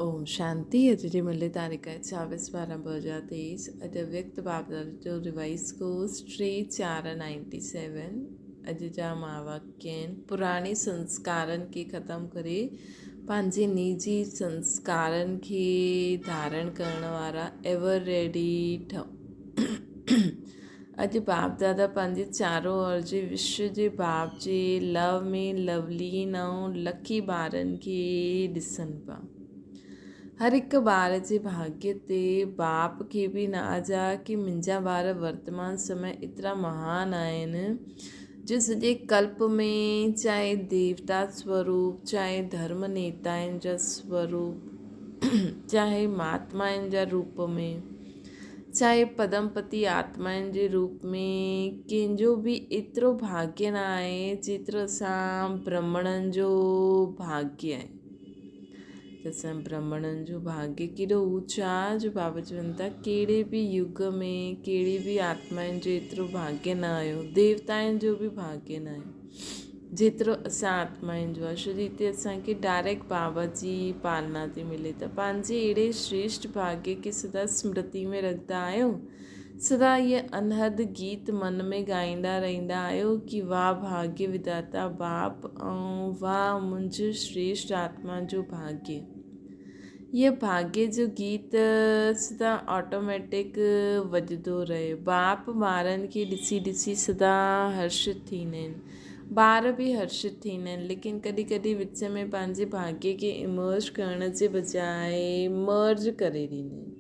ओम शांति। अॼु जी मिले तारीख़ आहे 24/12/2023। अॼु व्यक्त बाबदाद जो रिवाइज़ कोर्स 3/4/97। अॼु जा महावाक्य आहिनि। पुराणी संस्कारनि खे ख़तमु करे पंहिंजे निजी संस्कारनि खे धारण करण वारा एवर रेडी ठहो। अॼु बाप दादा पंहिंजे चारो ओर जे विश्व जे बाप जे लव में लवलीन ऐं लकी ॿारनि खे ॾिसनि पिया। हर हिकु ॿार जे भाग्य ते बाप खे बि नाज़ आहे कि मुंहिंजा ॿार वर्तमान समय एतिरा महान आहिनि जो सॼे कल्प में चाहे देवता स्वरूप, चाहे धर्म नेताउनि जा स्वरूप, चाहे महात्माउनि जा रूप में, चाहे पदमपति आत्माउनि जे रूप में कंहिंजो बि एतिरो भाग्य न आहे जेतिरो असां ब्राह्मणनि जो भाग्य आहे। असां ब्राह्मणनि जो भाग्य केॾो ऊचा जो बाबा चवनि था कहिड़े बि युग में कहिड़ी बि आत्माउनि जो एतिरो भाग्य न आयो, देवताउनि जो बि भाग्य न आहे जेतिरो असां आत्माउनि जो आहे। छो जो हिते असांखे डायरेक्ट बाबा जी पालना थी मिले त पंहिंजे अहिड़े श्रेष्ठ भाग्य खे सदा स्मृति में रखंदा आहियो, सदा इहे अनहद गीत मन में ॻाईंदा रहंदा आहियो कि वाह भाग्य विधाता बाप ऐं वाह मुंहिंजो श्रेष्ठ आत्मा जो भाग्य। ये भाग्य जो गीत सदा ऑटोमेटिक वॼंदो रहे। बाप ॿारनि खे ॾिसी ॾिसी सदा हर्षित थींदा आहिनि, ॿार बि हर्षित थींदा आहिनि, लेकिन कॾहिं कॾहिं विच में पंहिंजे भाग्य खे इमर्ज करण जे बजाए मर्ज करे ॾींदा आहिनि।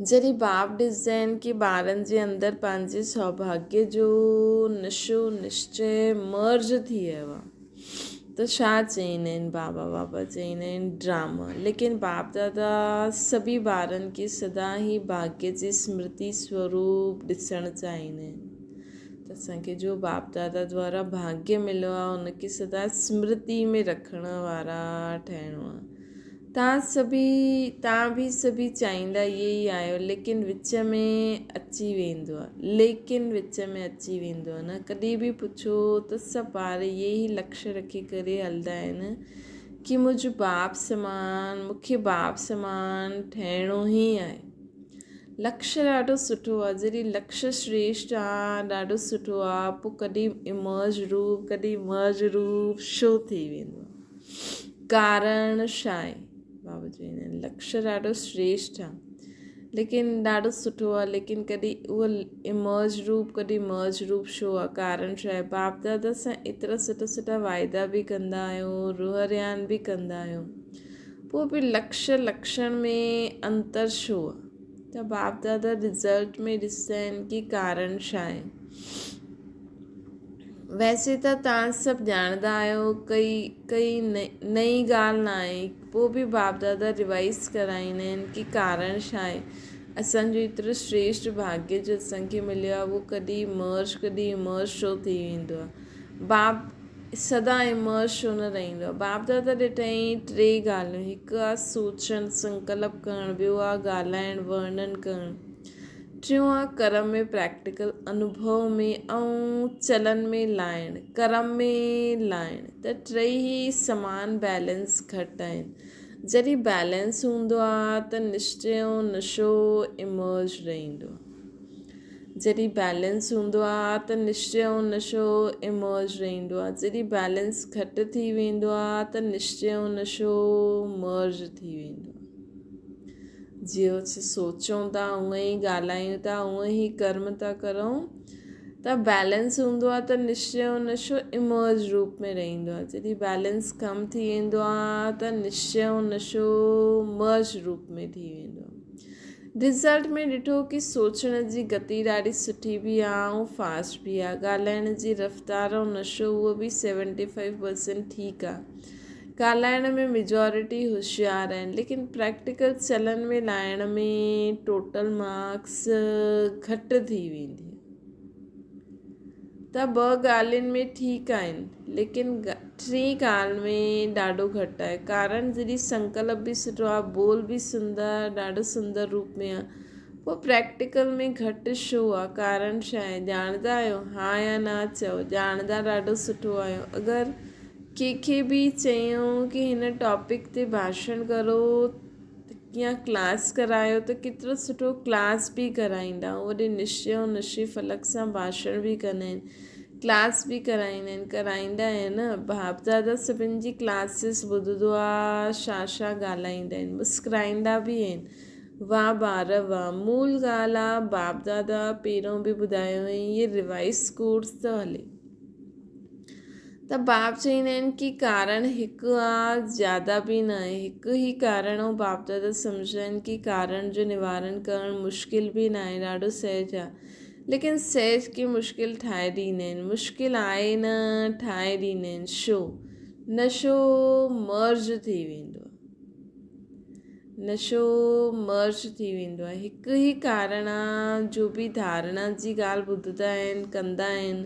जॾहिं बाप ॾिसंदा आहिनि कि ॿारनि जे अंदरि पंहिंजे सौभाग्य जो नशो निश्चय मर्ज थी वियो आहे त छा चईंदा आहिनि बाबा चईंदा आहिनि ड्रामा। लेकिन बाप दादा सभी ॿारनि खे सदा ई भाग्य जी स्मृति स्वरूप ॾिसणु चाहींदा आहिनि त असांखे जो बाप दादा द्वारा भाग्य मिलियो आहे उनखे सदा स्मृति में रखण वारा ठहिणो आहे। तव्हां बि सभी चाहींदा इहे ई आहियो, लेकिन विच में अची वेंदो आहे न। कॾहिं बि पुछो त सभु ॿार इहे ई लक्ष्य रखी करे हलंदा आहिनि कि मुंहिंजो बाप समान, मूंखे बाप समान ठहिणो ई आहे। लक्ष्य ॾाढो सुठो आहे, जॾहिं लक्ष्य श्रेष्ठ आहे ॾाढो सुठो आहे, पोइ कॾहिं इमर्ज रूप कॾहिं मर्ज रूप शो थी वेंदो आहे। कारण छा आहे? बाबा चवंदा आहिनि लक्ष्य ॾाढो श्रेष्ठ आहे, लेकिन ॾाढो सुठो आहे, लेकिन कॾहिं उहो इमर्ज रूप कॾहिं मर्ज रूप छो आहे? कारण छा आहे? बाप दादा सां एतिरा सुठा सुठा वाइदा बि कंदा आहियूं, रूहरियान बि कंदा आहियूं, पोइ बि लक्ष्य लक्षण में अंतर छो आहे? त बाप दादा रिज़ल्ट में ॾिसंदा आहिनि कि कारण छा आहे। वैसे त तव्हां सभु ॼाणंदा आहियो कई नई ॻाल्हि न आहे, पोइ बि बाप दादा रिवाइज़ कराईंदा आहिनि कि कारण छा आहे। असांजो एतिरो श्रेष्ठ भाग्य जो असांखे मिलियो आहे उहो कॾहिं इमर्ज छो थी वेंदो आहे। बाप सदा इमर्ज छो न रहंदो आहे। बाप दादा ॾिठई 3 ॻाल्हियूं, हिकु आहे सोचणु संकल्प करणु, ॿियो आहे ॻाल्हाइणु वर्णन करणु, टियों आहे कर्म में प्रैक्टिकल अनुभव में ऐं चलन में लाइण, कर्म में लाइण। त 3 ई समान बैलेंस घटि आहिनि। जॾहिं बैलेंस हूंदो आहे त निश्चय ऐं नशो इमर्ज रहंदो आहे। जॾहिं बैलेंस हूंदो आहे त निश्चय ऐं नशो इमर्ज रहंदो आहे। जॾहिं बैलेंस घटि थी वेंदो आहे त निश्चय ऐं नशो मर्ज थी वेंदो आहे। जीअं सोचूं था उअं ई ॻाल्हायूं था उअं ई कर्म था करूं त बैलेंस हूंदो आहे त निश्चय ऐं नशो इमर्ज रूप में रहंदो आहे। जॾहिं बैलेंस कम थी वेंदो आहे त निश्चय ऐं नशो मर्ज रूप में थी वेंदो आहे। रिज़ल्ट में ॾिठो कि सोचण जी गति ॾाढी सुठी बि आहे ऐं फास्ट बि आहे। ॻाल्हाइण जी रफ़्तार ऐं नशो उहो बि 75% ठीकु आहे। ॻाल्हाइण में मेजॉरिटी होशियार आहिनि, लेकिन प्रैक्टिकल चलन में लाइण में टोटल मार्क्स घटि थी वेंदी आहे। त 2 ॻाल्हियुनि में ठीकु आहिनि, लेकिन 3 ॻाल्हि में ॾाढो घटि आहे। कारण जॾहिं संकल्प बि सुठो आहे, बोल बि सुंदर, ॾाढो सुंदर रूप में आहे, पोइ प्रैक्टिकल में घटि छो आहे? कारण छा आहे? ॼाणंदा आहियो? हा या न चओ। ॼाणंदा ॾाढो सुठो आहियो। अगरि कंहिंखे बि चयूं की हिन टॉपिक ते भाषण करो या क्लास करायो त केतिरो सुठो क्लास बि कराईंदा, वॾे निश्चय फलक सां भाषण बि कंदा आहिनि, क्लास बि कराईंदा आहिनि। बाप दादा सभिनि जी क्लासिस ॿुधंदो आहे, छा ॻाल्हाईंदा आहिनि, मुस्कुराईंदा बि आहिनि। वाह ॿार वाह, मूल ॻाल्हि आहे बाप दादा पहिरों बि ॿुधायो हुई, इहे रिवाइस कोर्स थो हले। त बाप चवंदा आहिनि की कारण हिकु आहे, ज़्यादा बि न आहे, हिकु ई कारण ऐं बाप दादा सम्झंदा आहिनि की कारण जो निवारण करणु मुश्किल बि न आहे, ॾाढो सहज आहे। लेकिन सहज खे मुश्किल ठाहे ॾींदा आहिनि, मुश्किल आहे न ठाहे ॾींदा आहिनि। छो? नशो मर्ज थी वेंदो आहे, नशो मर्ज थी वेंदो आहे। हिकु ई कारण आहे, जो बि धारणा जी ॻाल्हि ॿुधंदा आहिनि,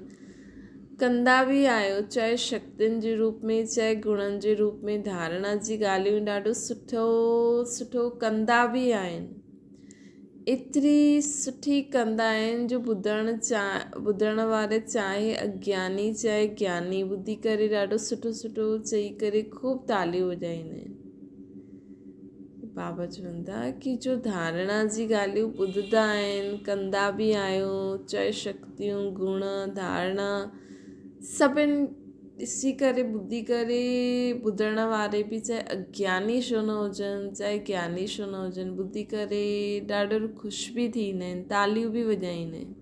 कंदा बि आहियो, चाहे शक्तियुनि जे रूप में चाहे गुणनि जे रूप में, धारणा जी ॻाल्हियूं ॾाढो सुठो कंदा बि आहिनि। एतिरी सुठी कंदा आहिनि जो ॿुधण वारे चाहे अज्ञानी चाहे ज्ञानी ॿुधी करे ॾाढो सुठो चई करे खूब तालियूं वॼाईंदा आहिनि। बाबा चवंदा कि जो धारणा जी ॻाल्हियूं ॿुधंदा आहिनि, कंदा बि आहियो, चाहे शक्तियूं गुण धारणा सभिनि ॾिसी करे ॿुधी करे, ॿुधण वारे बि चाहे अज्ञानी छो न हुजनि चाहे ज्ञानी छो न हुजनि, ॿुधी करे ॾाढो ख़ुशि बि थींदा आहिनि, तालियूं बि वॼाईंदा आहिनि,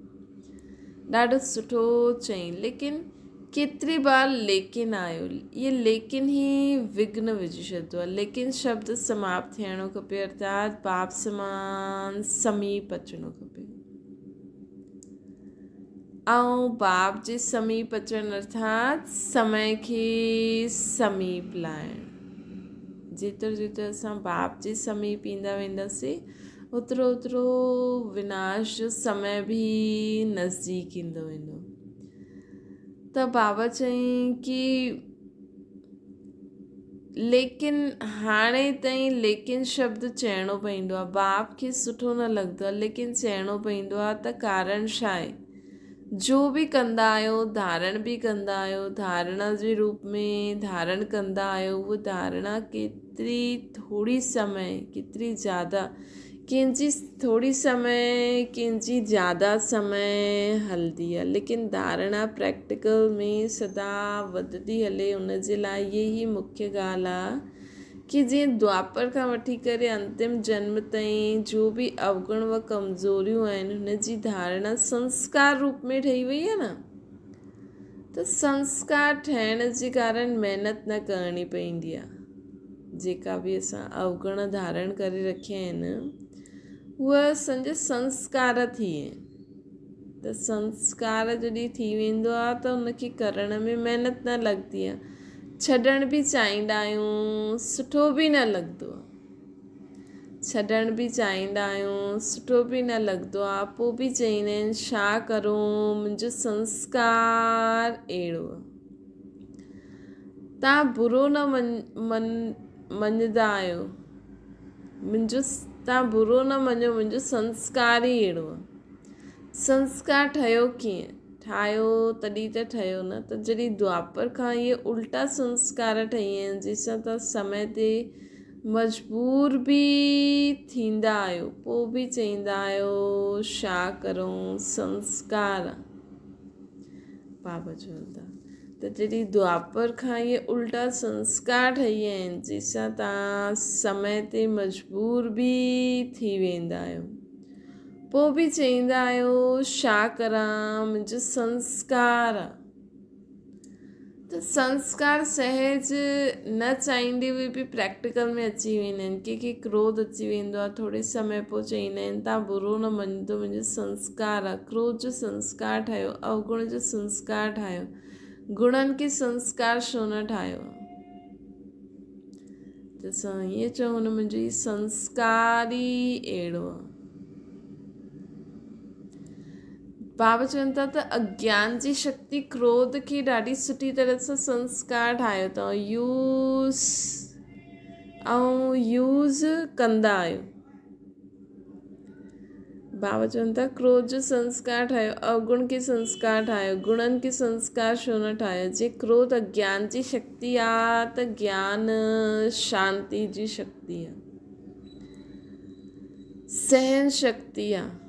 ॾाढो सुठो चईं। लेकिन केतिरी बार लेकिन आयो, ये लेकिन ई विघ्न विझी छॾंदो आहे। लेकिन शब्द समाप्त थियणो खपे, अर्थात बाप समान समीप अचिणो खपे। ऐं बाप जे समीप अचणु अर्थात समय खे समीप लाइणु। जेतिरो असां बाप जे समीप ईंदा वेंदासीं, ओतिरो विनाश जो समय बि नज़दीक ईंदो वेंदो। त बाबा चईं कि लेकिन हाणे ताईं लेकिन शब्द चइणो पवंदो आहे, बाप खे सुठो न लॻंदो आहे, लेकिन चइणो पवंदो आहे। त कारण छा आहे? जो बि कंदा आहियो, धारण बि कंदा आहियो, धारणा जे रूप में धारण कंदा आहियो, उहा धारणा थोड़ी समय केतिरी ज़्यादा, कंहिंजी थोड़ी समय कंहिंजी ज़्यादा समय हलंदी आहे, लेकिन धारणा प्रैक्टिकल में सदा वधंदी हले। उन जे लाइ इहे ई मुख्य ॻाल्हि आहे कि जीअं द्वापर खां वठी करे अंतिम जन्म ताईं जो बि अवगुण व कमज़ोरियूं आहिनि, हुन जी धारणा संस्कार रूप में ठही वई आहे न। त संस्कार ठहिण जे कारण महिनत न करणी पवंदी आहे। जेका बि असां अवगुण धारण करे रखिया आहिनि, उहा असांजा संस्कार थी विया आहिनि। त संस्कार जॾहिं थी वेंदो आहे त उनखे करण में महिनत न लॻंदी आहे। छॾण बि चाहींदा आहियूं, सुठो बि न लॻंदो आहे, छॾण बि चाहींदा आहियूं, सुठो बि न लॻंदो आहे। पोइ बि चईंदा आहिनि छा करूं, मुंहिंजो संस्कार अहिड़ो आहे। तव्हां बुरो न मञंदा आहियो, तव्हां बुरो न मञो, मुंहिंजो संस्कार ई अहिड़ो आहे। संस्कार ठहियो कीअं? ठाहियो तॾहिं त ठहियो न, त जॾहिं द्वापर खां इहे उल्टा संस्कार ठही आहिनि, जंहिंसां तव्हां समय ते मजबूर बि थींदा आहियो, पोइ बि चईंदा आहियो छा करूं, संस्कार। बाबा चवंदा त जॾहिं द्वापर खां इहे उल्टा संस्कार ठही आहिनि, जंहिंसां तव्हां समय ते मजबूर बि थी वेंदा आहियो, पोइ बि चईंदा आहियो छा करां, मुंहिंजो संस्कार आहे। त संस्कार सहज न चाहींदे हुए बि प्रैक्टिकल में अची वेंदा आहिनि। कंहिंखे क्रोध अची वेंदो आहे, थोरे समय पोइ चईंदा आहिनि तव्हां बुरो न मञंदो, मुंहिंजो संस्कार आहे। क्रोध जो संस्कार ठाहियो, अवगुण जो संस्कार ठाहियो, गुणनि खे संस्कार छो न ठाहियो? त असां ईअं चऊं न, मुंहिंजो ई संस्कार ई अहिड़ो आहे। बाबा चवनि था त अज्ञान जी शक्ति क्रोध खे ॾाढी सुठी तरह सां संस्कार ठाहियो अथव, यूज़ कंदा आहियो। बाबा चवनि था क्रोध जो संस्कार ठाहियो, अवगुण खे संस्कार ठाहियो, गुणनि खे संस्कार छो न ठाहियो। जे क्रोध अज्ञान जी शक्ति आहे त ज्ञान शांति जी शक्ति आहे, सहन शक्ति आहे।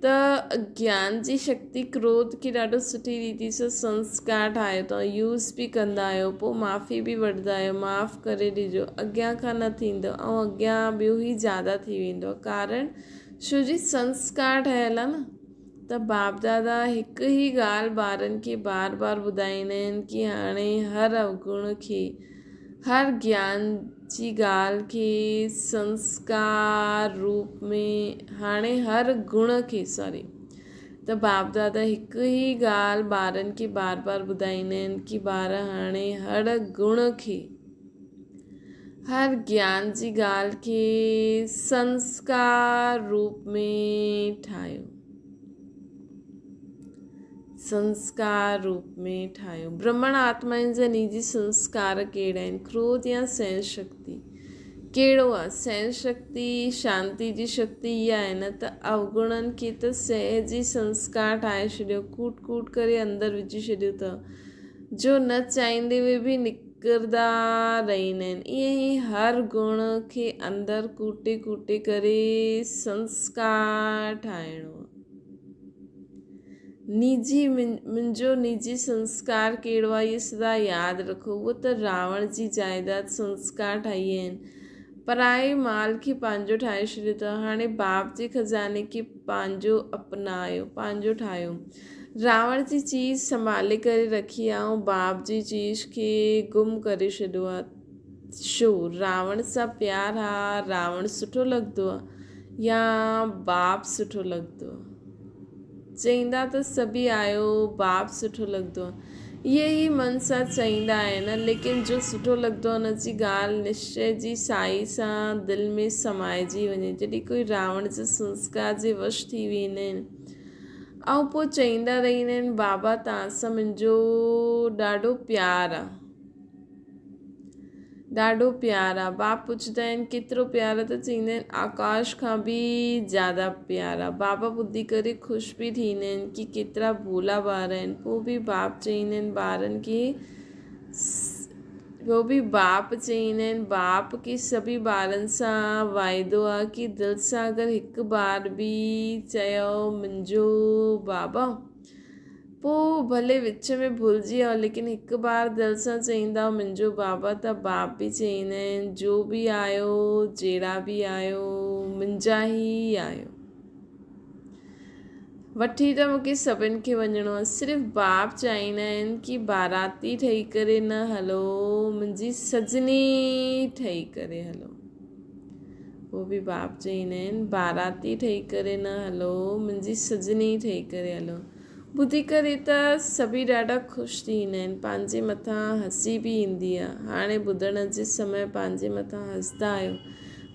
त अज्ञान जी शक्ति क्रोध खे ॾाढो सुठी रीति सां संस्कार ठाहियो अथव, यूज़ बि कंदा आहियो, पोइ माफ़ी बि वठंदा आहियो, माफ़ करे ॾिजो, अॻियां खां न थींदो ऐं अॻियां ॿियो ई ज़्यादा थी वेंदो। कारण छो जी संस्कार ठहियल आहे न। त बाप दादा हिकु ई ॻाल्हि ॿारनि खे बार बार ॿुधाईंदा आहिनि कि हाणे हर अवगुण खे, हर ज्ञान जी ॻाल्हि खे संस्कार रूप में, हाणे हर गुण खे त बाप दादा हिकु ई ॻाल्हि ॿारनि खे बार बार ॿुधाईंदा आहिनि कि ॿार हाणे हर गुण खे, हर ज्ञान जी ॻाल्हि खे संस्कार रूप में ठाहियो, संस्कार रूप में ठाहियो। ब्रह्मण आत्माउनि जा निजी संस्कार कहिड़ा आहिनि? क्रोध या सहन शक्ति कहिड़ो आहे? सहन शक्ति शांति जी शक्ति इहा आहे न। त अवगुणनि खे त सहज ई संस्कार ठाहे छॾियो, कूट कूट करे अंदरि विझी छॾियो अथव, जो न चाहींदे हुए बि निकिरंदा रहंदा आहिनि। ईअं ई हर गुण खे अंदरि कूटे कूटे करे संस्कार ठाहिणो आहे। निजी मुंहिंजो निजी संस्कार कहिड़ो आहे, इहे सदा यादि रखो। उहो त रावण जी जाइदाद संस्कार ठाही आहिनि, पराए माल खे पंहिंजो ठाहे छॾियो अथव। हाणे बाप जे खज़ाने खे पंहिंजो अपनायो, पंहिंजो ठाहियो। रावण जी चीज़ संभाले करे रखी आहे ऐं बाप जी चीज़ खे गुम करे छॾियो आहे। छो? रावण सां प्यार आहे, रावण सुठो लॻंदो आहे या बाप सुठो लॻंदो आहे? चईंदा त सभी आहियो, बाप सुठो लॻंदो आहे, इहे ई मन सां चईंदा आहिनि, लेकिन जो सुठो लॻंदो आहे हुन जी ॻाल्हि निश्चय जी साई सां दिलि में समाइजी वञे। जॾहिं कोई रावण जे संस्कार जे वश थी वेंदा आहिनि ऐं पोइ चईंदा रहंदा आहिनि बाबा तव्हां सां मुंहिंजो ॾाढो प्यारु आहे, ॾाढो प्यारु आहे। बाप पुछंदा आहिनि केतिरो प्यारु आहे? त चईंदा आहिनि आकाश खां बि ज़्यादा प्यारु आहे। बाबा ॿुधी करे ख़ुशि बि थींदा आहिनि कि केतिरा भोला ॿार आहिनि। पोइ बि बाप चईंदा आहिनि ॿारनि खे, बाप खे सभी ॿारनि सां वाइदो आहे कि दिलि सां अगरि हिकु बार बि चयो मुंहिंजो बाबा, पोइ भले विच में भुलिजी वियो, लेकिन हिकु बार दिलि सां चईंदा मुंहिंजो बाबा, त बाप बि चईंदा आहिनि जो बि आयो, जहिड़ा बि आयो, मुंहिंजा ई आयो। वठी त मूंखे सभिनि खे वञिणो आहे, सिर्फ़ु बाप चाहींदा आहिनि कि बाराती ठही करे न हलो, मुंहिंजी सजनी ठही करे हलो। पोइ बि बाप चईंदा आहिनि बाराती ठही करे न हलो, मुंहिंजी सजनी ठही करे हलो। ॿुधी करे त सभी ॾाढा ख़ुशि थींदा आहिनि, पंहिंजे मथां हसी बि ईंदी आहे। हाणे ॿुधण जे समय पंहिंजे मथां हंसदा आहियो,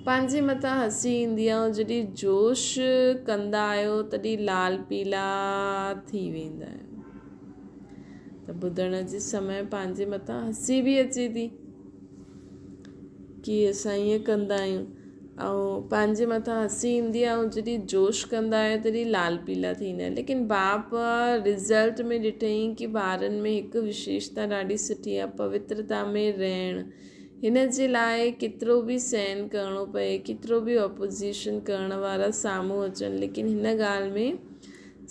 पंहिंजे मथां हसी ईंदी आहे, ऐं जॾहिं जोश कंदा आहियो तॾहिं लाल पीला थी वेंदा आहियो। त ॿुधण जे समय पंहिंजे मथां हसी बि अचे थी कि असां ईअं कंदा आहियूं, ऐं पंहिंजे मथां हसी ईंदी आहे, ऐं जॾहिं जोश कंदा आहियो तॾहिं लाल पीला थींदा आहिनि। लेकिन बाप रिज़ल्ट में ॾिठईं कि ॿारनि में हिकु विशेषता ॾाढी सुठी आहे, पवित्रता में रहणु। हिन जे लाइ केतिरो बि सहन करिणो पए, केतिरो बि ऑपोज़िशन करण वारा साम्हूं अचनि, लेकिन हिन ॻाल्हि में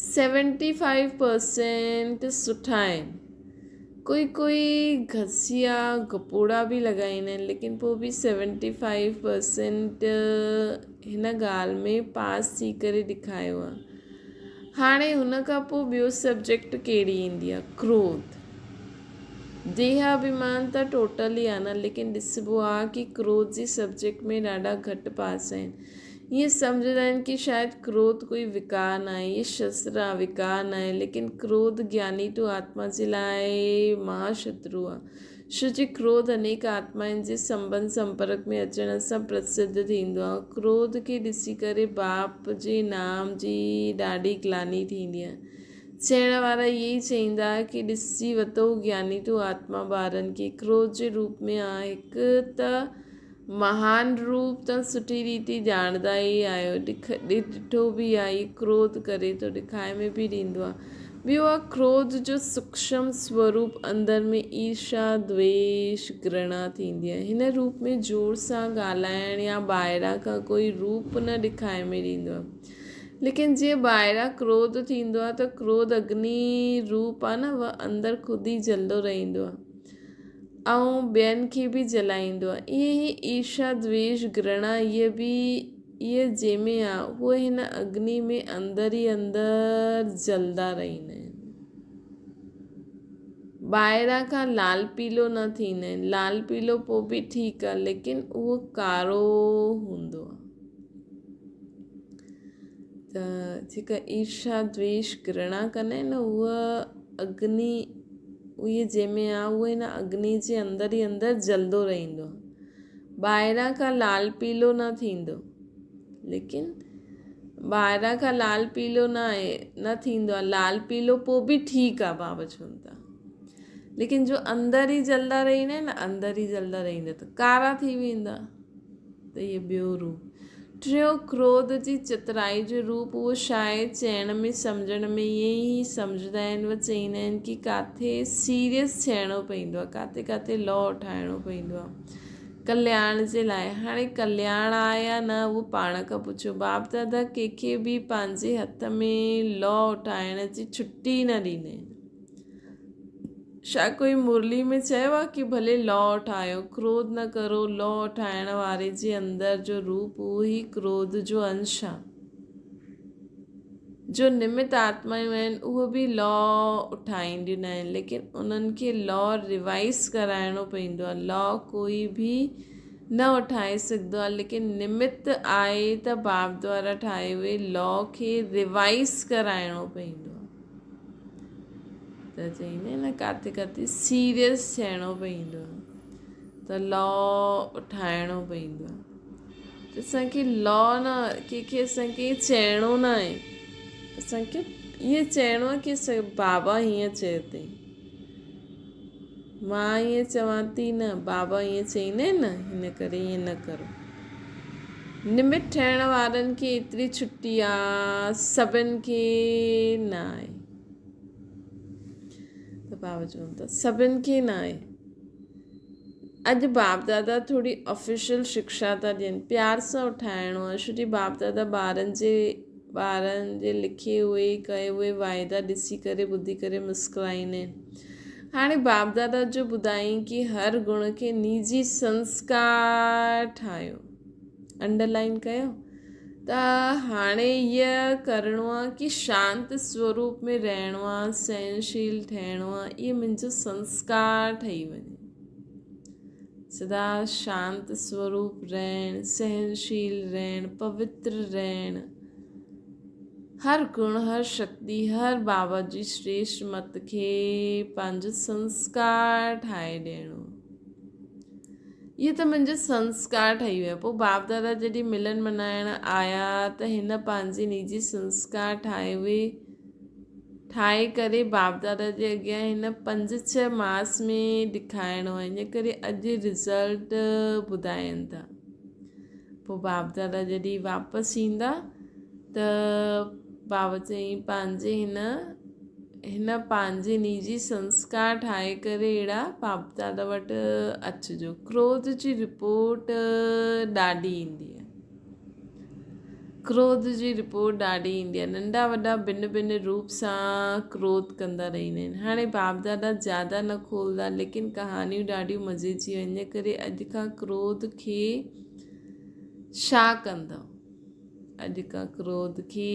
75% सुठा आहिनि। कोई घसिया गपोड़ा बि लॻाईंदा आहिनि, लेकिन पोइ बि 75% हिन ॻाल्हि में पास थी करे ॾेखारियो आहे। हाणे हुन खां पोइ ॿियो सब्जेक्ट कहिड़ी ईंदी आहे? क्रोध। देह अभिमान त टोटली आहे न, लेकिन ॾिसबो आहे कि क्रोध जी सब्जेक्ट में ॾाढा घटि पास आहिनि। ईअं सम्झंदा आहिनि कि शायदि क्रोध कोई विकार न आहे, इहे शस्त्र आहे, विकार न आहे, लेकिन क्रोध ज्ञानी टू आत्मा जे लाइ महाशत्रु आहे। छो जे क्रोध अनेक आत्माउनि जे संबंध संपर्क में अचण सां प्रसिद्ध थींदो आहे। क्रोध खे ॾिसी करे बाप जे नाम जी ॾाढी ग्लानी थींदी आहे। चइण वारा इहे ई चईंदा कि ॾिसी वरितो ज्ञानी टू आत्मा ॿारनि खे क्रोध जे रूप में आहे। हिकु त महान रूप त सुठी रीति ॼाणंदा ई आहियो, ॾिठो बि आहे, क्रोध करे थो ॾेखारे में बि ॾींदो आहे। ॿियो आहे क्रोध जो सूक्ष्म स्वरूप, अंदरि में ईर्ष्या द्वेष घृणा थींदी आहे। हिन रूप में जोर सां ॻाल्हाइण या ॿाहिरां खां कोई रूप न ॾेखारे में ॾींदो आहे। लेकिन जीअं ॿाहिरां क्रोध थींदो आहे त क्रोध अग्नि रूप आहे न, उहा अंदरि ख़ुदि ई जलंदो रहंदो आहे ऐं ॿियनि खे बि जलाईंदो आहे। ईअं ई ईर्ष्या द्वेष घृणा इहे जंहिंमें आहे उहे हिन अग्नि में अंदरि ई अंदरि जलंदा रहंदा आहिनि। ॿाहिरां खां लाल पीलो न थींदा आहिनि, लाल पीलो पोइ बि ठीकु आहे, लेकिन उहो कारो हूंदो आहे। त जेका ईर्ष्या द्वेष घृणा कंदा आहिनि न, उहा अग्नि उहे जंहिंमें आहे उहे हिन अग्नि जे अंदरि ई अंदरि जलंदो रहंदो आहे। ॿाहिरां खां लाल पीलो न थींदो, लेकिन ॿाहिरां खां लाल पीलो न थींदो आहे, लाल पीलो पोइ बि ठीकु आहे बाबा चवनि था, लेकिन जो अंदरि ई जलंदा रहंदा आहिनि न, अंदरि ई जलंदा रहंदा त कारा थी वेंदा। त इहो ॿियो रूप। टियों क्रोध जी चतुराई जो रूप, उहो शायदि चइण में सम्झण में ईअं ई सम्झंदा आहिनि, उहे चवंदा आहिनि कि किथे सीरियस थियणो पवंदो आहे, किथे किथे लॉ ठाहिणो पवंदो आहे कल्याण जे लाइ। हाणे कल्याण आहे या न उहो पाण खां पुछो। बाप दादा कंहिंखे बि पंहिंजे हथ में लॉ ठाहिण जी छुटी न ॾींदा आहिनि। छा कोई मुरली में चयो आहे कि भले लॉ ठाहियो, क्रोध न करो। लॉ ठाहिण वारे जे अंदरि जो रूप उहो ई क्रोध जो अंश आहे। जो निमित आत्मायूं आहिनि उहे बि लॉ ठाहींदियूं न आहिनि, लेकिन उन्हनि खे लॉ रिवाइज़ कराइणो पवंदो आहे। लॉ कोई बि न उठाए सघंदो आहे, लेकिन निमित आहे त बाप द्वारा ठाहे हुए लॉ खे रिवाइज़ कराइणो पवंदो आहे। त चईंदा आहिनि न किथे किथे सीरियस थियणो पवंदो आहे, त लॉ ठाहिणो पवंदो आहे। त असांखे लॉ न कंहिंखे असांखे चइणो न आहे, असांखे ईअं चइणो आहे कि बाबा हीअं चयो अथई, मां ईअं चवां थी न, बाबा ईअं चईंदा आहिनि न, हिन करे ईअं न करो। निमित ठहिण वारनि खे एतिरी छुटी आहे, सभिनि खे न आहे। त बाबा चवनि था सभिनि खे न आहे। अॼु बाप दादा थोरी ऑफिशियल शिक्षा था ॾियनि, प्यार सां उठाइणो आहे। छोकी बाप दादा ॿारनि जे लिखे हुए कए हुए वाइदा ॾिसी करे ॿुधी करे मुस्कुराईंदा आहिनि। हाणे बाप दादा जो ॿुधाईं कि हर गुण खे निजी संस्कार ठाहियो, अंडरलाइन कयो। त हाणे इहा करिणो आहे कि शांत स्वरूप में रहणो आहे, सहनशील ठहिणो आहे, इहो मुंहिंजो संस्कार ठही वञे। सदा शांत स्वरूप रहण, सहनशील रहण, पवित्र रहण, हर गुण हर शक्ति हर बाबा जी श्रेष्ठ मत खे पंहिंजो संस्कार ठाहे ॾियणो। इहे त मुंहिंजो संस्कार ठही वियो। पोइ बाप दादा जॾहिं मिलन मल्हाइण आया त हिन पंहिंजे निजी संस्कार ठाहे करे बाप दादा जे अॻियां हिन 5-6 मास में ॾेखारिणो आहे। इन करे अॼु रिज़ल्ट ॿुधाइनि था। पोइ बाप दादा जॾहिं वापसि ईंदा त बाबा चई पंहिंजे हिन पंहिंजे निजी संस्कार ठाहे करे अहिड़ा बाप दादा वटि अचिजो। क्रोध जी रिपोर्ट ॾाढी ईंदी आहे, क्रोध जी रिपोर्ट ॾाढी ईंदी आहे। नंढा वॾा भिन्न भिन्न रूप सां क्रोध कंदा रहंदा आहिनि। हाणे बाप दादा ज़्यादा न खोलंदा, लेकिन कहानियूं ॾाढियूं मज़े जी आहिनि। इन करे अॼु खां क्रोध खे छा कंदव, अॼु खां क्रोध खे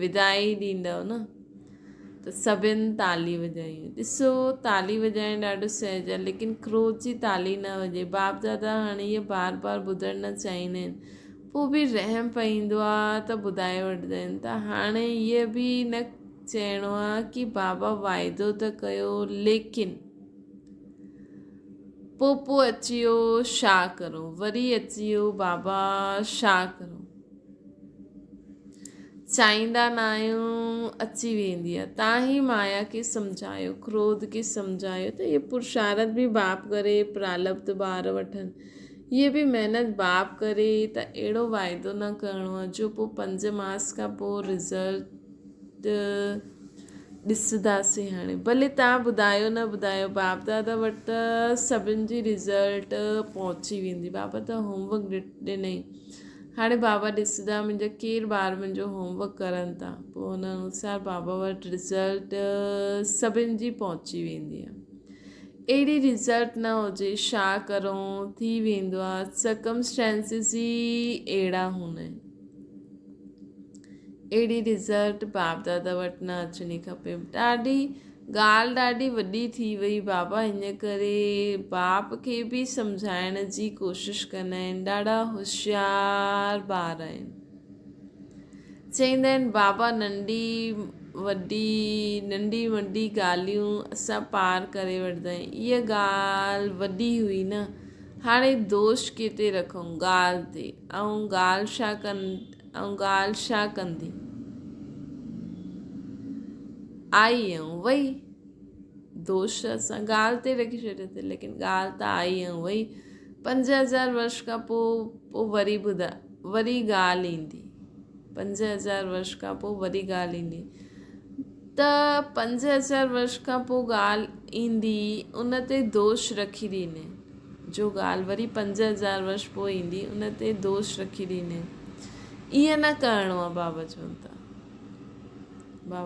विदाई ॾींदव न, त सभिनि ताली वॼायूं। ॾिसो ताली वॼाइणु ॾाढो सहज आहे, लेकिन क्रोध जी ताली न वॼे। बाप दादा हाणे इहे बार बार ॿुधणु न चाहींदा आहिनि, पोइ बि रहम पईंदो आहे त ॿुधाए वठंदा आहिनि। त हाणे इहे बि न चइणो आहे कि बाबा वाइदो त कयो, लेकिन पोइ अची वियो छा करो, वरी अची वियो बाबा छा करो। चाहींदा न आहियूं, अची वेंदी आहे। तव्हां ई माया खे सम्झायो, क्रोध खे सम्झायो। त इहे पुरुषार्थ बि बाप करे, प्रालब्ध ॿार वठनि। ये बि महिनत बाप करे त अहिड़ो वाइदो न करिणो आहे जो पोइ 5 मास खां पोइ रिज़ल्ट ॾिसंदासीं। हाणे भले तव्हां ॿुधायो न ॿुधायो, बाप दादा वटि त सभिनि जी रिज़ल्ट पहुची वेंदी। बाबा त होमवर्क ॾिनई, हाणे बाबा ॾिसंदा मुंहिंजा केरु ॿार मुंहिंजो होमवर्क करनि था, पोइ हुन अनुसार बाबा वटि रिज़ल्ट सभिनि जी पहुची वेंदी आहे। अहिड़ी रिज़ल्ट न हुजे छा करूं, थी वेंदो आहे, सर्कमस्टेंसिस ई अहिड़ा हूंदा आहिनि। अहिड़ी रिज़ल्ट बाप दादा वटि न अचणी खपे। ॻाल्हि ॾाढी वॾी थी वई बाबा, इन करे बाप खे बि सम्झाइण जी कोशिशि कंदा आहिनि। ॾाढा होशियार ॿार आहिनि। चईंदा आहिनि बाबा नंढी वॾी ॻाल्हियूं असां पार करे वठंदा आहियूं। इहा ॻाल्हि वॾी हुई न, हाणे दोष किथे रखूं ॻाल्हि ते, ऐं ॻाल्हि छा कंदी। आई ऐं वई, दोष असां ॻाल्हि ते रखी छॾियोसीं, लेकिन ॻाल्हि त आई ऐं वई। 5000 वर्ष खां पोइ वरी ॻाल्हि ईंदी। 5000 वर्ष खां पोइ वरी ॻाल्हि ईंदी, त 5000 वर्ष खां पोइ ॻाल्हि ईंदी, उन ते दोष रखी ॾींदे, जो ॻाल्हि वरी 5000 वर्ष पोइ ईंदी उन ते दोष रखी ॾींदे। ईअं न करिणो आहे। बाबा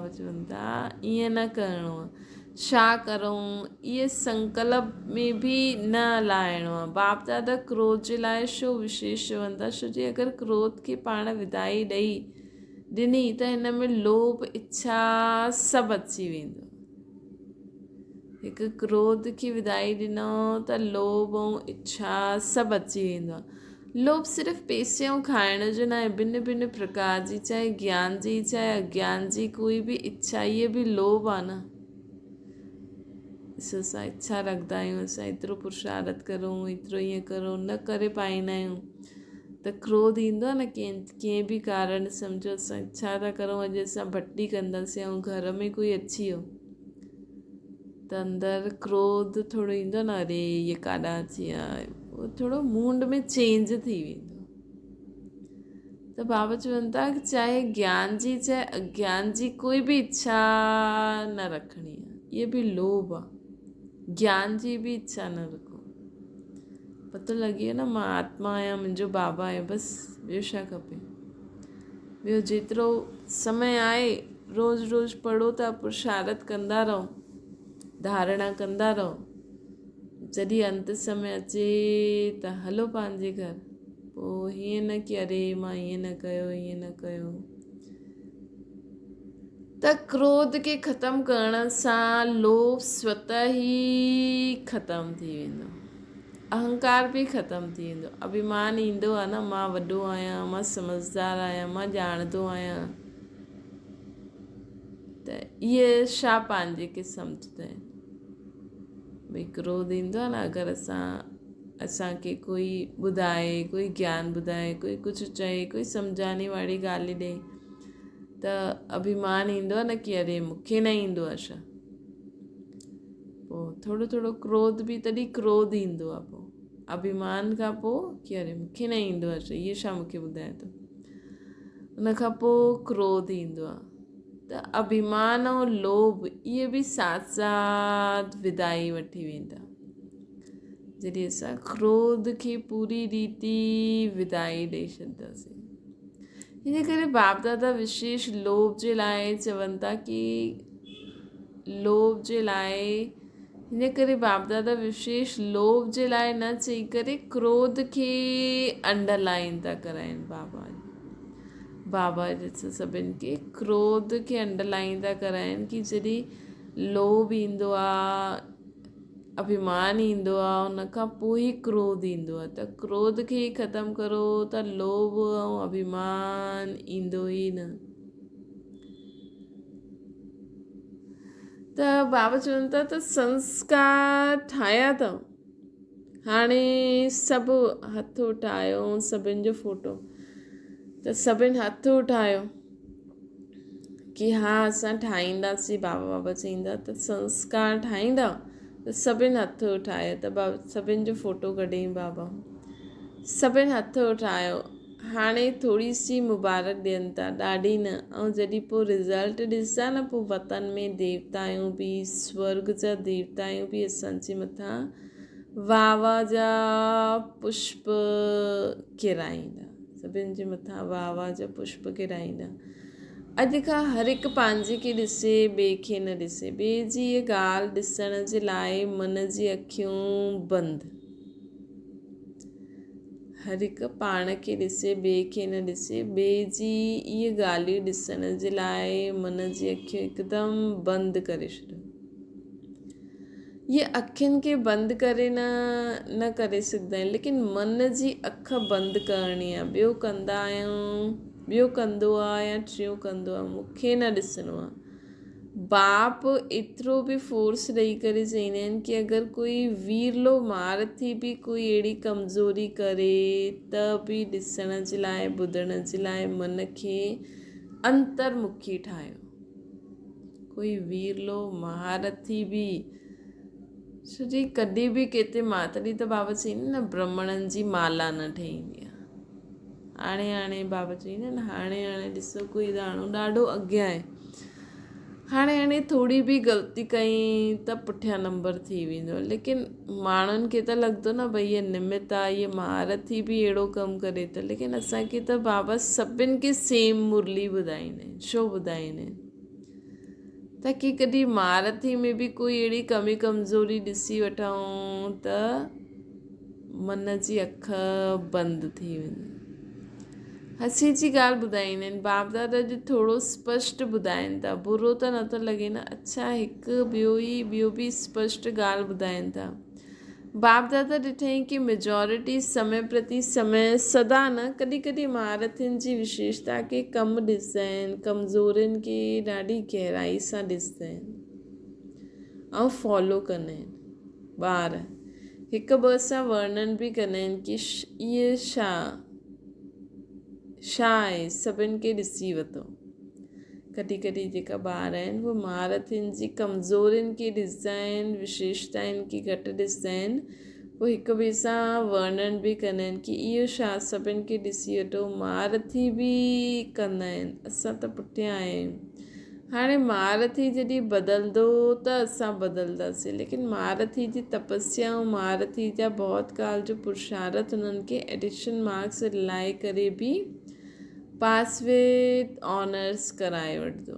चवनि था ईअं न करिणो आहे। छा करूं, इहे संकल्प में बि न लाहिणो आहे। बाप दादा क्रोध जे लाइ छो विशेष चवनि था, छो जे अगरि क्रोध खे पाण विदाई ॾिनी त हिन में लोभ इच्छा सभु अची वेंदो। हिकु क्रोध खे विदाई ॾिनो त लोभ ऐं इच्छा सभु अची वेंदो आहे। लोभ सिर्फ़ु पैसे ऐं खाइण जो न आहे, भिन्न भिन्न प्रकार जी, चाहे ज्ञान जी चाहे अज्ञान जी कोई बि इच्छा, इहे बि लोभ आहे न। असां इच्छा रखंदा आहियूं, असां एतिरो पुरुषार्थ करूं, एतिरो ईअं करूं, न करे पाईंदा आहियूं त क्रोध ईंदो आहे न। कंहिं बि कारण सम्झो असां इच्छा था करूं अॼु असां भट्टी कंदासीं, ऐं घर में कोई अची वियो त अंदरि क्रोध थोरो ईंदो न, अरे इहे काॾा अची विया, उहो थोरो मूड में चेंज थी वेंदो। त बाबा चवनि था कि चाहे ज्ञान जी चाहे अज्ञान जी कोई बि इच्छा न रखणी आहे, इहे बि लोभ आहे। ज्ञान जी बि इच्छा न रखो। पतो लॻी वियो न, मां आत्मा आहियां, मुंहिंजो बाबा आहे, बसि ॿियो छा खपे। ॿियो जेतिरो समय आहे रोज़ु रोज़ु पढ़ो था, पुरुषार्थ कंदा रहो, धारणा कंदा रहो। जॾहिं अंत समय अचे त हलो पंहिंजे घर। पोइ हीअं न कि अरे मां हीअं न कयो। त क्रोध खे ख़तमु करण सां लोभ स्वतः ई ख़तमु थी वेंदो, अहंकार बि ख़तमु थी वेंदो, अभिमान ईंदो आहे न, मां वॾो आहियां, मां समझदार आहियां, मां ॼाणंदो आहियां। त इहे छा पंहिंजे खे सम्झंदा आहिनि। भई क्रोध ईंदो आहे न, अगरि असांखे कोई ॿुधाए, कोई ज्ञान ॿुधाए, कोई कुझु चए, कोई सम्झाने वारी ॻाल्हि ॾे, त अभिमान ईंदो आहे न कि अरे मूंखे न ईंदो आहे छा। पोइ थोरो थोरो क्रोध बि, तॾहिं क्रोध ईंदो आहे पोइ अभिमान खां पोइ कि अरे मूंखे न ईंदो आहे छा, इहे छा मूंखे ॿुधाए थो। उन खां पोइ क्रोध ईंदो आहे। त अभिमान ऐं लोभ इहे बि साथ साथ विदाई वठी वेंदा। जॾहिं असां क्रोध खे पूरी रीति विदाई ॾेई छॾींदासीं। हिन करे बाप दादा विशेष लोभ जे लाइ चवनि था कि लोभ जे लाइ, हिन करे बाप दादा विशेष लोभ जे लाइ न चई करे क्रोध खे अंडरलाइन था कराइनि। बाबा ॾिसो सभिनि खे क्रोध खे अंडरलाइन था कराइनि कि जॾहिं लोभ ईंदो आहे, अभिमान ईंदो आहे, उन खां पोइ ई क्रोध ईंदो आहे। त क्रोध खे ई ख़तमु करो त लोभ ऐं अभिमान ईंदो ई न। त बाबा चवनि था त संस्कार ठाहिया अथव। हाणे सभु हथ उठायो, सभिनि जो फोटो, त सभिनि हथ उठायो कि हा असां ठाहींदासीं। बाबा चईंदा त संस्कार ठाहींदा, त सभिनि हथ उठाया। त सभिनि जो फोटो कढियईं बाबा। सभिनि हथ उठायो। हाणे थोरी सी मुबारक ॾियनि था, ॾाढी न। ऐं जॾहिं पोइ रिज़ल्ट ॾिसंदा न, पोइ वतन में देवताऊं बि, स्वर्ग जा देवताऊं बि असांजे मथां वाह जा पुष्प किराईंदा, सभिनि जे मथां वाह जा पुष्प किराईंदा। अॼु खां हर हिकु पंहिंजे खे ॾिसे, ॿिए खे न ॾिसे। ॿिए जी इहा ॻाल्हि ॾिसण जे लाइ मन जी अखियूं बंदि। हर हिकु पाण खे ॾिसे, ॿिए खे न ॾिसे। ॿिए जी इहे ॻाल्हियूं ॾिसण जे लाइ मन जी अखियूं हिकदमि बंदि करे छॾियो। ये अखियुनि खे बंदि करे न करे सघंदा आहिनि, लेकिन मन जी अख बंदि करणी आहे। ॿियो कंदा आहियूं, ॿियो कंदो आहे या टियों कंदो आहे, मूंखे न ॾिसणो आहे। बाप एतिरो बि फोर्स ॾेई करे चईंदा आहिनि कि अगरि कोई वीरलो मार थी बि कोई अहिड़ी कमज़ोरी करे त बि ॾिसण जे लाइ, ॿुधण जे लाइ मन खे अंतर्मुखी ठाहियो। कोई वीरलो महारथी बि छोजी कॾहिं बि किथे मातड़ी त बाबा चईंदा न ब्राह्मणनि जी माला न ठहींदी आहे। हाणे बाबा चईंदा आहिनि हाणे ॾिसो कोई ॾाढो अॻियां आहे। हाणे थोरी बि ग़लती कई त पुठियां नंबर थी वेंदो। लेकिन माण्हुनि खे त लॻंदो न भई इहे निमित आहे, इहे महारथी बि अहिड़ो कमु करे त। लेकिन असांखे त बाबा सभिनि खे सेम मुरली ॿुधाईंदा आहिनि। छो ॿुधाईंदा आहिनि? ताकी कॾहिं महारथी में बि कोई अहिड़ी कमी कमज़ोरी ॾिसी वठूं त मन जी अख बंदि थी वेंदी। हसी जी ॻाल्हि ॿुधाईंदा आहिनि। बाप दादा जो थोरो स्पष्ट ॿुधाइनि था, बुरो त नथो लॻे न। अच्छा, हिकु ॿियो बि स्पष्ट ॻाल्हि ॿुधाइनि था। बाप दादा ॾिठई कि मेजॉरिटी समय प्रति समय सदा न, कॾहिं कॾहिं महारथियुनि जी विशेषता खे कम ॾिसंदा आहिनि, कमज़ोरियुनि खे ॾाढी गहराई सां ॾिसंदा आहिनि ऐं फॉलो कंदा आहिनि। ॿार हिकु ॿ सां वर्णन बि कंदा आहिनि कि इहे छा आहे, सभिनि खे ॾिसी वरितो। कॾहिं कॾहिं जेका ॿार आहिनि उहे महारथियुनि जी कमज़ोरियुनि खे ॾिसंदा आहिनि, विशेषताउनि खे घटि ॾिसंदा आहिनि। पोइ हिक ॿिए सां वर्णन बि कंदा आहिनि कि इहो छा, सभिनि खे ॾिसी वठो। महारथी बि कंदा आहिनि, असां त पुठियां आहियूं। हाणे महारथी जॾहिं बदिलंदो त असां बदिलंदासीं। लेकिन महारथी जी तपस्या ऐं महारथी जा बहुत काल जो पुरुषार्थ उन्हनि खे एडिशन मार्क्स लाइ करे बि पास विद ऑनर्स कराए वठंदो।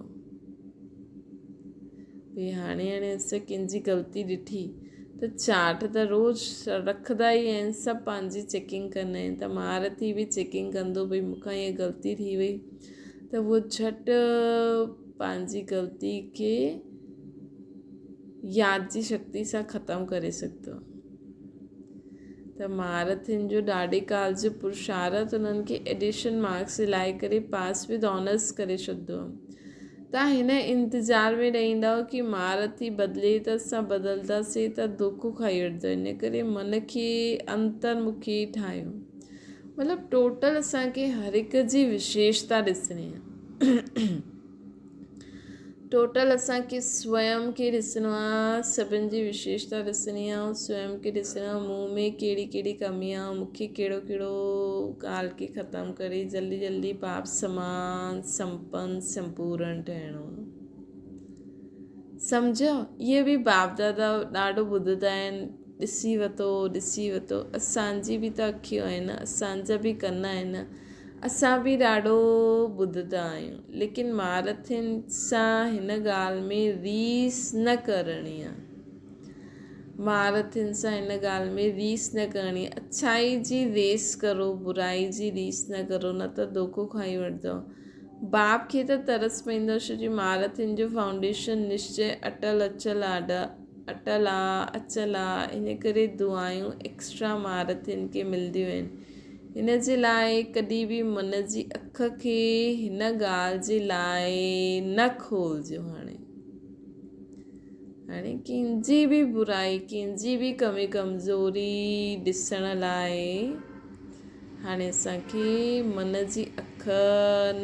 भई हाणे असां कंहिंजी ग़लती ॾिठी त चाट त रोज़ु रखंदा ई आहिनि, सभु पंहिंजी चेकिंग कंदा आहिनि। त महारथी बि चेकिंग कंदो, भई मूंखां हीअ ग़लती थी वई त उहो झटि पंहिंजी ग़लती खे यादि जी शक्ति सां ख़तमु करे सघंदो। त महारथियुनि जो ॾाढे काल जो पुरुषार्थ उन्हनि खे एडिशन मार्क्स लाइ करे पास विद ऑनर्स करे छॾंदो। तव्हां हिन इंतज़ार में रहंदव कि महारथी बदिले त असां बदिलंदासीं त धोखो खाई वठंदो। इन करे मन खे अंतर्मुखी ठाहियो। मतिलबु टोटल असांखे हर हिक जी विशेषता ॾिसणी आहे। टोटल असांखे स्वयं खे ॾिसणो आहे, सभिनि जी विशेषता ॾिसणी आहे ऐं स्वयं खे ॾिसणो आहे मूं में कहिड़ी कहिड़ी कमी आहे, मूंखे कहिड़ो ॻाल्हि खे ख़तमु करे जल्दी पाप समान संपन्न संपूर्ण ठहिणो। सम्झो, इहे बि बाप दादा ॾाढो ॿुधंदा आहिनि। ॾिसी वरितो। असांजी बि त अखियूं आहिनि, असांजा बि कन आहिनि, असां बि ॾाढो ॿुधंदा आहियूं। लेकिन महारथियुनि सां हिन ॻाल्हि में रीस न करणी आहे। महारथियुनि सां हिन ॻाल्हि में रीस न करणी आहे। अच्छाई जी रेस करो, बुराई जी रीस न करो, न त धोखो खाई वठंदव। बाप खे त तरस पईंदो, छो जो महारथियुनि जो फाउंडेशन निश्चय अटल अचल आहे। इन करे दुआयूं एक्स्ट्रा महारथियुनि खे मिलंदियूं आहिनि। हिन जे लाइ कॾहिं बि मन जी अख खे हिन ॻाल्हि जे लाइ न खोलिजो। हाणे कंहिंजी बि बुराई, कंहिंजी बि कमी कमज़ोरी ॾिसण लाइ हाणे असांखे मन जी अख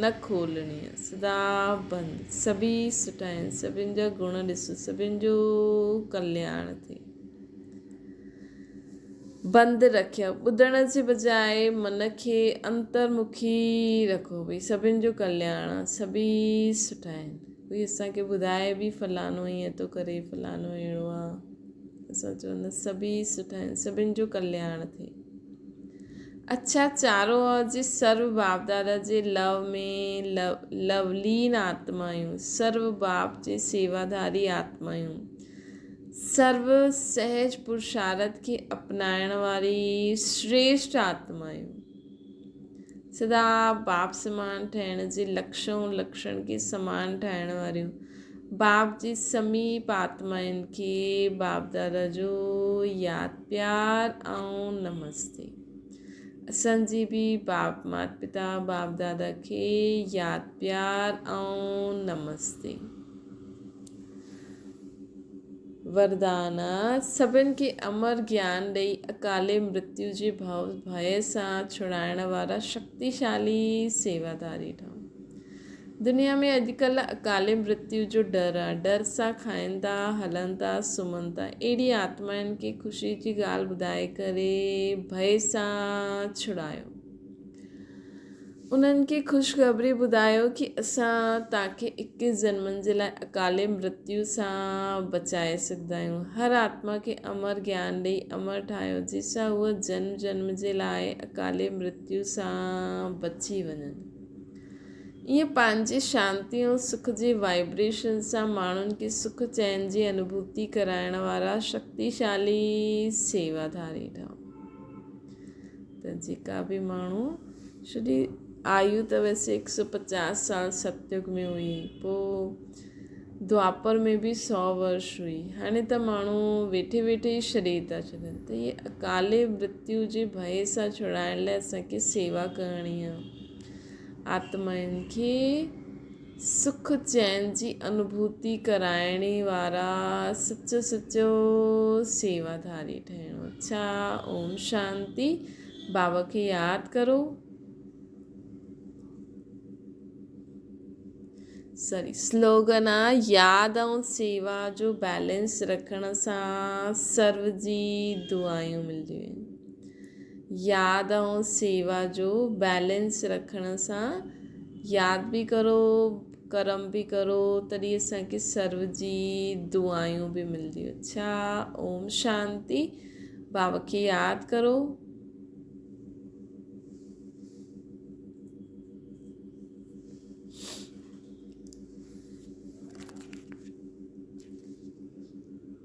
न खोलणी आहे, सदा बंदि। सभी सुठा आहिनि, सभिनि जा गुण ॾिसो, सभिनि जो कल्याण थिए। बंदि रखियो। ॿुधण जे बजाए मन खे अंतर्मुखी रखो। भई सभिनि जो कल्याण आहे, सभी सुठा आहिनि। कोई असांखे ॿुधाए बि फलानो ईअं थो करे, फलानो अहिड़ो आहे, असां चवंदा सभी सुठा आहिनि, सभिनि जो कल्याण थिए। अच्छा चारो जी सर्व बाप दादा जे लव में लवलीन आत्मायूं, सर्व बाप जे सेवाधारी आत्मायूं, सर्व सहज पुरुषार्थ खे अपनाइण वारी श्रेष्ठ आत्मायूं, सदा बाप समान ठहिण जे लक्षण खे समान ठाहिण वारियूं बाप जी समीप आत्माउनि खे बाप दादा जो यादि प्यार ऐं नमस्ते। असांजी बि बाप माता पिता बाप दादा खे यादि प्यार ऐं नमस्ते। वरदान सभिनि खे अमर ज्ञान ॾेई अकाले मृत्यु जे भय सां छुड़ाइण वारा शक्तिशाली सेवाधारी ठहूं। दुनिया में अॼुकल्ह अकाले मृत्यु जो डर आहे। डर सां खाइनि था, हलनि था, सुम्हनि था। अहिड़ी आत्माउनि खे ख़ुशी जी ॻाल्हि ॿुधाए करे भय सां छुड़ायो। उन्हनि खे ख़ुशख़बरी ॿुधायो कि असां तव्हांखे 21 जन्मनि जे लाइ अकाले मृत्यु सां बचाए सघंदा आहियूं। हर आत्मा खे अमर ज्ञान ॾेई अमर ठाहियो, जंहिंसां उहा जन्म जन्म जे लाइ अकाले मृत्यु सां बची वञनि। ईअं पंहिंजे शांति ऐं सुख जे वाइब्रेशन सां माण्हुनि खे सुख चैन जी अनुभूति कराइण वारा शक्तिशाली सेवाधारी ठहूं। त जेका बि माण्हू सॼी आयु त वैसे 150 साल सतयुग में हुई, पोइ द्वापर में बि 100 वर्ष हुई। हाणे त माण्हू वेठे वेठे ई शरीर था छॾनि। त इहे अकाले मृत्यु जे भय सां छुड़ाइण लाइ असांखे सेवा करणी आहे। आत्माउनि खे सुख चैन जी अनुभूति कराइण वारा सचो सेवाधारी ठहिणो। अच्छा, ओम शांति। बाबा खे यादि करो। स्लोगन आहे यादि ऐं सेवा जो बैलेंस रखण सां सर्व जी दुआयूं मिलंदियूं आहिनि। यादि ऐं सेवा जो बैलेंस रखण सां यादि बि करो, कर्म बि करो, तॾहिं असांखे सर्व जी दुआयूं बि मिलंदियूं। अच्छा, ओम शांति। बाबा खे यादि करो।